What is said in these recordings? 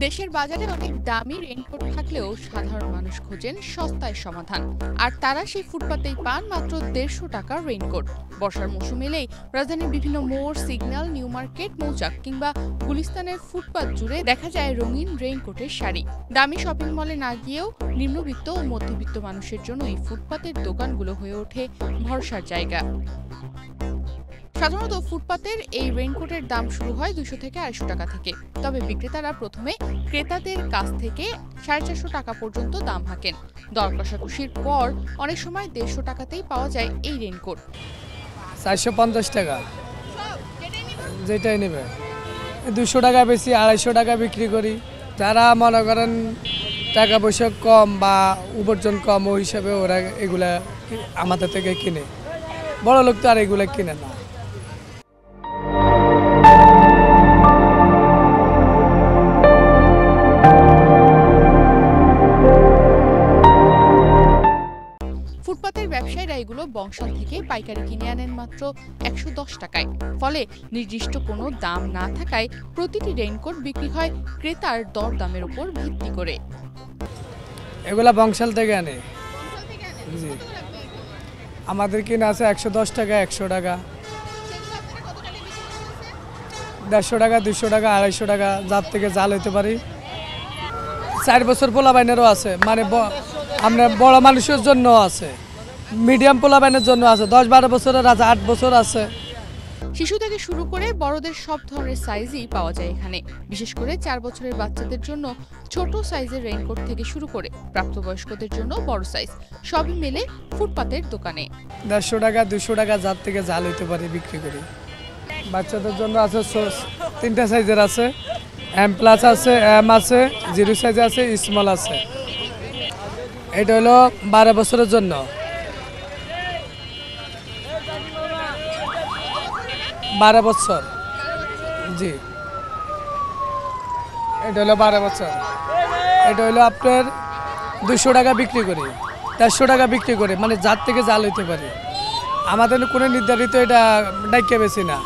দেশের বাজারে অনেক দামি রেইনকোট থাকলেও সাধারণ মানুষ খোঁজেন সস্তায় সমাধান, আর তারা সেই ফুটপাতেই পান মাত্র ১৫০ টাকার রেইনকোট। বর্ষার মৌসুম এলেই রাজধানীর বিভিন্ন মোড়, সিগন্যাল, নিউ মার্কেট, মৌচাক কিংবা গুলিস্তানের ফুটপাত জুড়ে দেখা যায় রঙিন রেইনকোটের সারি। দামি শপিং মলে না গিয়েও নিম্নবিত্ত ও মধ্যবিত্ত মানুষের জন্য এই ফুটপাতের দোকানগুলো হয়ে ওঠে ভরসার জায়গা। সাধারণত ফুটপাতের এই রেইনকোটের দাম শুরু হয় ২০০ থেকে ২৫০ টাকা থেকে। তবে বিক্রেতারা প্রথমে ক্রেতাদের কাছ থেকে ৪৫০ টাকা পর্যন্ত দাম হাঁকেন। দর কষাকষির পর অনেক সময় ১৫০ টাকাতেই পাওয়া যায় এই রেইনকোট। ৪৫০ টাকা যেটাই নেবে, ২০০ টাকা বেশি, ২৫০ টাকা বিক্রি করি। যারা মনে করেন টাকা পয়সা কম বা উপার্জন কম, ওই হিসাবে ওরা এগুলা আমাদের থেকে কিনে। বড় লোক তো আর এগুলা কিনে না। ফুটপাতের ব্যবসায়ীরা এগুলো বংশাল থেকে পাইকারি কিনে আনেন মাত্র ১১০ টাকায়। ফলে নির্দিষ্ট কোনো দাম না থাকায় প্রতিটি রেইনকোট বিক্রি হয় ক্রেতার দরদামের উপর ভিত্তি করে। এগুলা বংশাল থেকে আনে। জি, আমাদের কিনে আছে ১১০ টাকা, ১০০ টাকা, ১৫০ টাকা, ২০০ টাকা, ২৫০ টাকা, যার থেকে জাল হইতে পারি। ৪ বছর পোলাবাইনেরও আছে, মানে আমরা বড় মানুষের জন্য আছে, মিডিয়াম পোলাবাইনের জন্য আছে, ১০-১২ বছরের আছে, ৮ বছর আছে। শিশু থেকে শুরু করে বড়দের সব ধরনের সাইজই পাওয়া যায় এখানে। বিশেষ করে ৪ বছরের বাচ্চাদের জন্য ছোট সাইজের রেইনকোট থেকে শুরু করে প্রাপ্তবয়স্কদের জন্য বড় সাইজ, সবই মেলে ফুটপাতের দোকানে। ১৫০ টাকা, ২০০ টাকা, যার থেকে জাল হইতে পারি বিক্রি করি। বাচ্চাদের জন্য আছে ৩টা সাইজের আছে, M+ আছে, M আছে, 0 সাইজ আছে, স্মল আছে। এটা হলো ১২ বছরের জন্য। ১২ বছর, জি, এটা হলো ১২ বছর। এটা হলো আপনার ২০০ টাকা বিক্রি করি, ১৫০ টাকা বিক্রি করে, মানে যার থেকে জাল হইতে পারে। আমাদের কোনো নির্ধারিত এটা ডাইকে বেশি না।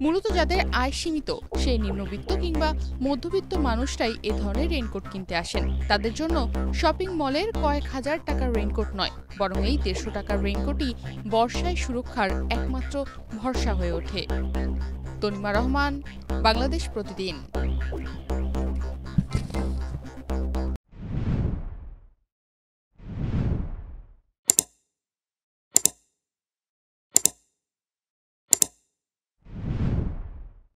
মূলত যাদের আয় সীমিত, সেই নিম্নবিত্ত কিংবা মধ্যবিত্ত মানুষরাই এ ধরনের রেইনকোট কিনতে আসেন। তাদের জন্য শপিং মলের কয়েক হাজার টাকার রেইনকোট নয়, বরং এই ১৫০ টাকার রেইনকোটই বর্ষায় সুরক্ষার একমাত্র ভরসা হয়ে ওঠে। তনিমা রহমান, বাংলাদেশ প্রতিদিন।